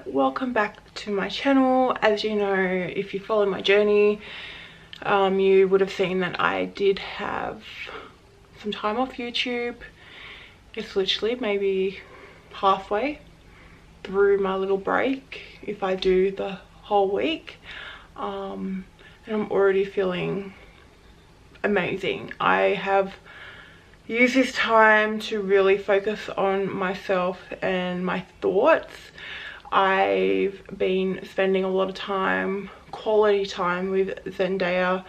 welcome back to my channel. As you know, if you follow my journey, you would have seen that I did have some time off YouTube. It's literally maybe halfway through my little break if I do the whole week, and I'm already feeling amazing. I have used this time to really focus on myself and my thoughts. I've been spending a lot of time, quality time, with Zendaya.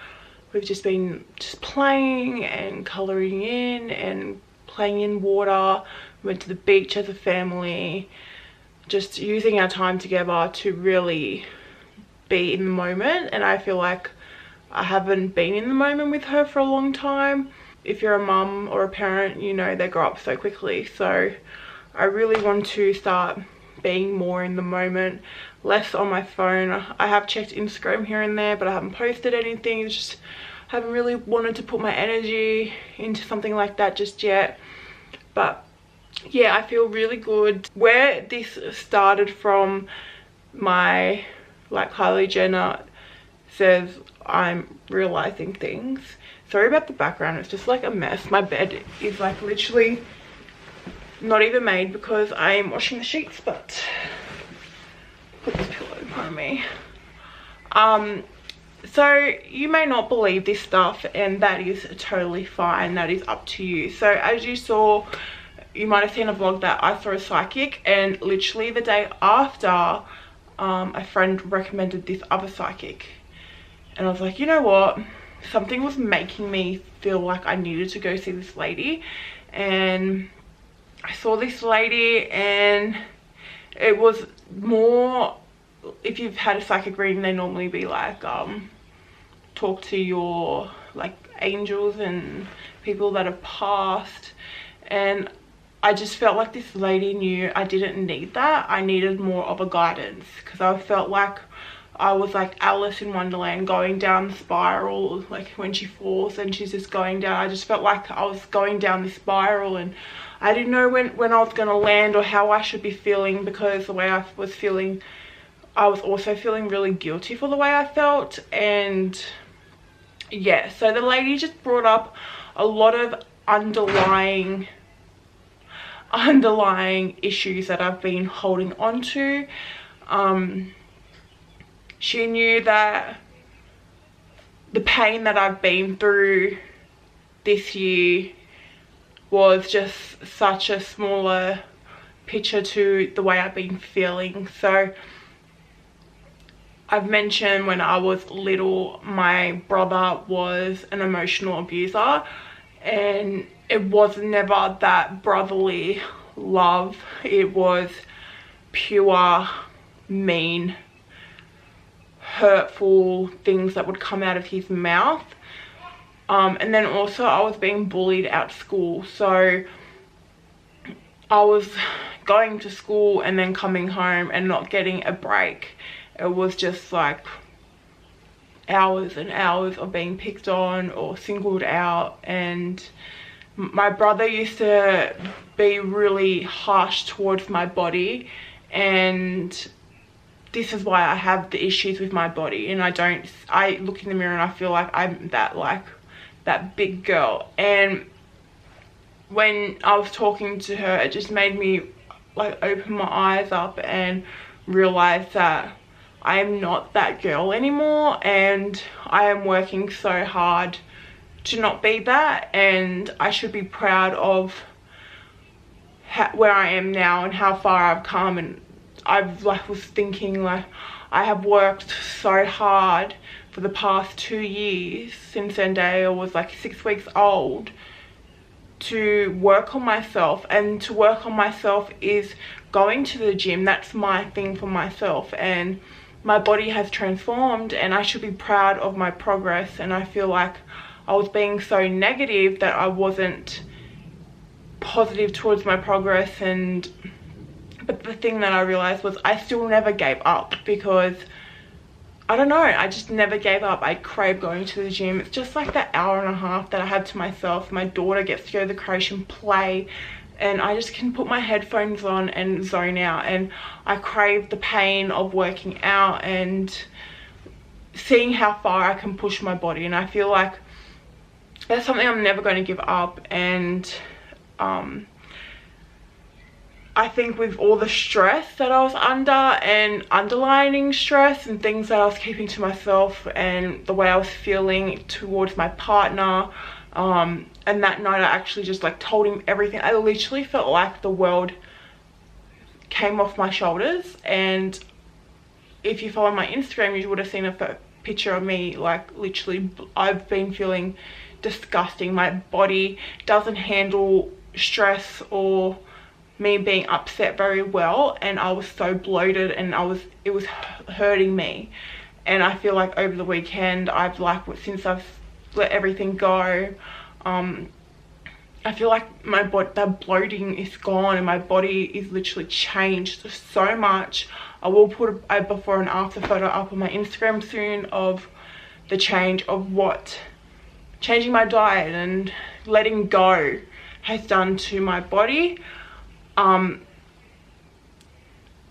We've just been playing and colouring in and playing in water. Went to the beach as a family, just using our time together to really be in the moment. And I feel like I haven't been in the moment with her for a long time. If you're a mum or a parent, you know they grow up so quickly. So I really want to start being more in the moment, less on my phone. I have checked Instagram here and there, but I haven't posted anything. It's just haven't really wanted to put my energy into something like that just yet. But yeah, I feel really good. Where this started from, my, like, Kylie Jenner says I'm realizing things. Sorry about the background, it's just like a mess. My bed is like literally not even made because I am washing the sheets, but put this pillow in front of me. So you may not believe this stuff, and that is totally fine. That is up to you. So as you saw, you might have seen a vlog that I saw a psychic, and literally the day after, a friend recommended this other psychic, and I was like, you know what, something was making me feel like I needed to go see this lady. And I saw this lady, and it was more, if you've had a psychic reading, they normally be like, talk to your like angels and people that have passed. And I just felt like this lady knew I didn't need that. I needed more of a guidance, because I felt like I was like Alice in Wonderland, going down the spiral, like when she falls and she's just going down. I just felt like I was going down this spiral, and I didn't know when I was going to land or how I should be feeling, because the way I was feeling, I was also feeling really guilty for the way I felt. And yeah, so the lady just brought up a lot of underlying issues that I've been holding on to. She knew that the pain that I've been through this year was just such a smaller picture to the way I've been feeling. So I've mentioned when I was little, my brother was an emotional abuser, and it was never that brotherly love. It was pure, mean, hurtful things that would come out of his mouth. And then also I was being bullied at school. So I was going to school and then coming home and not getting a break. It was just like hours and hours of being picked on or singled out. And my brother used to be really harsh towards my body, and this is why I have the issues with my body. And I look in the mirror and I feel like I'm that big girl. And when I was talking to her, it just made me like open my eyes up and realize that I am not that girl anymore, and I am working so hard to not be that. And I should be proud of where I am now and how far I've come. And was thinking, like, I have worked so hard for the past 2 years, since Zendaya was like 6 weeks old, to work on myself. And to work on myself is going to the gym. That's my thing for myself, and my body has transformed, and I should be proud of my progress. And I feel like I was being so negative that I wasn't positive towards my progress. But the thing that I realized was I still never gave up, because I don't know, I just never gave up. I crave going to the gym. It's just like that hour and a half that I had to myself. My daughter gets to go to the creche and play, and I just can put my headphones on and zone out, and I crave the pain of working out and seeing how far I can push my body. And I feel like that's something I'm never going to give up. And I think with all the stress that I was under, and underlying stress and things that I was keeping to myself, and the way I was feeling towards my partner, and that night I actually just like told him everything. I literally felt like the world came off my shoulders. And if you follow my Instagram, you would have seen a picture of me, like literally I've been feeling disgusting. My body doesn't handle stress or me being upset very well, and I was so bloated, and it was hurting me. And I feel like over the weekend, since I've let everything go, I feel like my body, that bloating is gone, and my body is literally changed so much. I will put a before and after photo up on my Instagram soon of the change of what changing my diet and letting go has done to my body.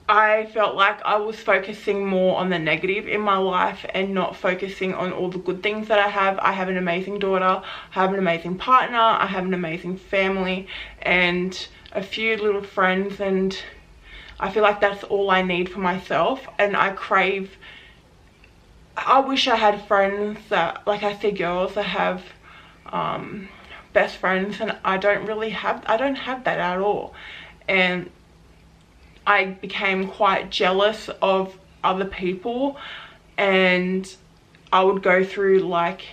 I felt like I was focusing more on the negative in my life and not focusing on all the good things that I have. I have an amazing daughter, I have an amazing partner, I have an amazing family, and a few little friends, and I feel like that's all I need for myself. And I wish I had friends that, like I see girls that have best friends, and I don't have that at all. And I became quite jealous of other people, and I would go through like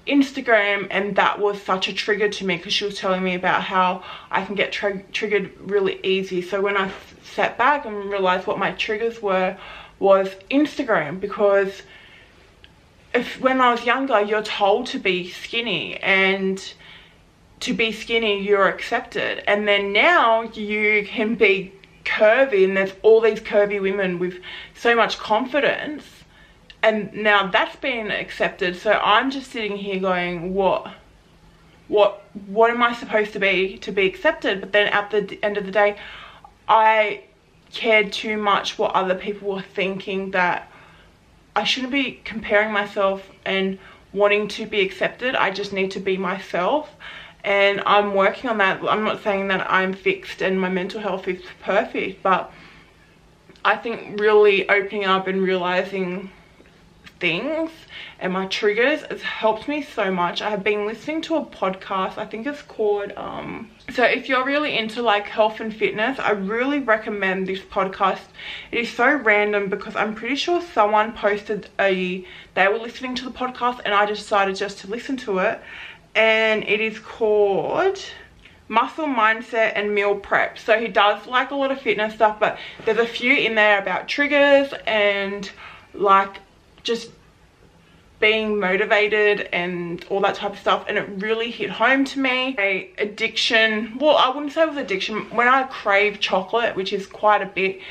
Instagram, and that was such a trigger to me, because she was telling me about how I can get triggered really easy. So when I sat back and realized what my triggers was Instagram, because when I was younger, you're told to be skinny, and to be skinny you're accepted, and then now you can be curvy, and there's all these curvy women with so much confidence, and now that's been accepted. So I'm just sitting here going, what am I supposed to be accepted? But then at the end of the day, I cared too much what other people were thinking, that I shouldn't be comparing myself and wanting to be accepted. I just need to be myself, and I'm working on that. I'm not saying that I'm fixed and my mental health is perfect, but I think really opening up and realizing things and my triggers has helped me so much. I have been listening to a podcast, I think it's called so if you're really into like health and fitness, I really recommend this podcast. It is so random, because I'm pretty sure someone posted they were listening to the podcast, and I decided just to listen to it. And it is called Muscle Mindset and Meal Prep. So he does like a lot of fitness stuff, but there's a few in there about triggers and like just being motivated and all that type of stuff, and it really hit home to me. Addiction, well, I wouldn't say it was addiction. When I crave chocolate, which is quite a bit,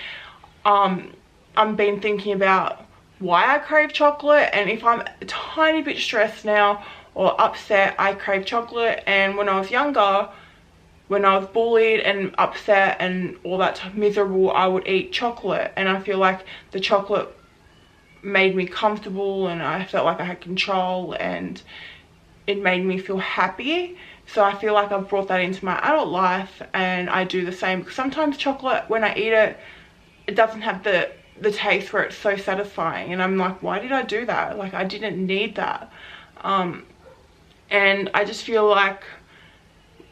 I've been thinking about why I crave chocolate, and if I'm a tiny bit stressed now or upset, I crave chocolate. And when I was younger, when I was bullied and upset and all that miserable, I would eat chocolate, and I feel like the chocolate made me comfortable, and I felt like I had control, and it made me feel happy. So I feel like I've brought that into my adult life, and I do the same, because sometimes chocolate, when I eat it, it doesn't have the taste where it's so satisfying, and I'm like, why did I do that? Like, I didn't need that. And I just feel like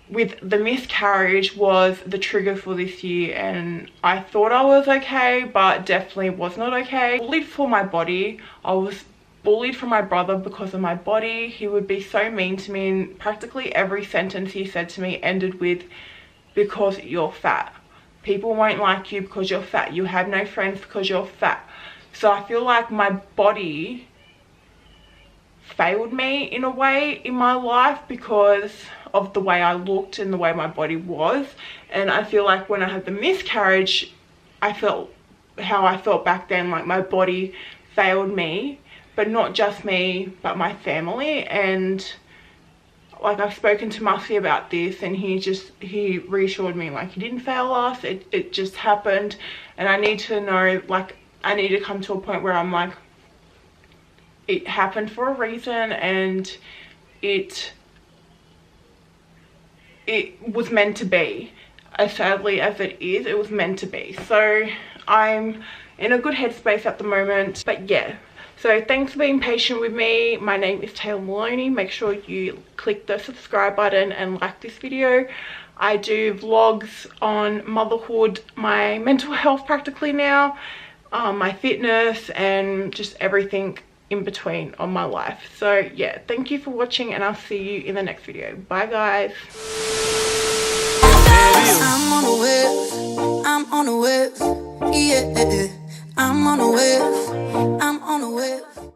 with the miscarriage was the trigger for this year, and I thought I was okay, but definitely was not okay. Bullied for my body. I was bullied from my brother because of my body. He would be so mean to me, and practically every sentence he said to me ended with, because you're fat. People won't like you because you're fat. You have no friends because you're fat. So I feel like my body failed me in a way in my life because of the way I looked and the way my body was. And I feel like when I had the miscarriage, I felt how I felt back then, like my body failed me, but not just me, but my family. And like I've spoken to Mussy about this, and he reassured me, like, he didn't fail us, it just happened. And I need to know, like, I need to come to a point where I'm like, it happened for a reason, and it was meant to be. As sadly as it is, it was meant to be. So I'm in a good headspace at the moment. But yeah, so thanks for being patient with me. My name is Taylor Maloney. Make sure you click the subscribe button and like this video. I do vlogs on motherhood, my mental health practically now, my fitness, and just everything in between on my life. So yeah, thank you for watching, and I'll see you in the next video. Bye guys. I'm on a wave, yeah, I'm on a wave.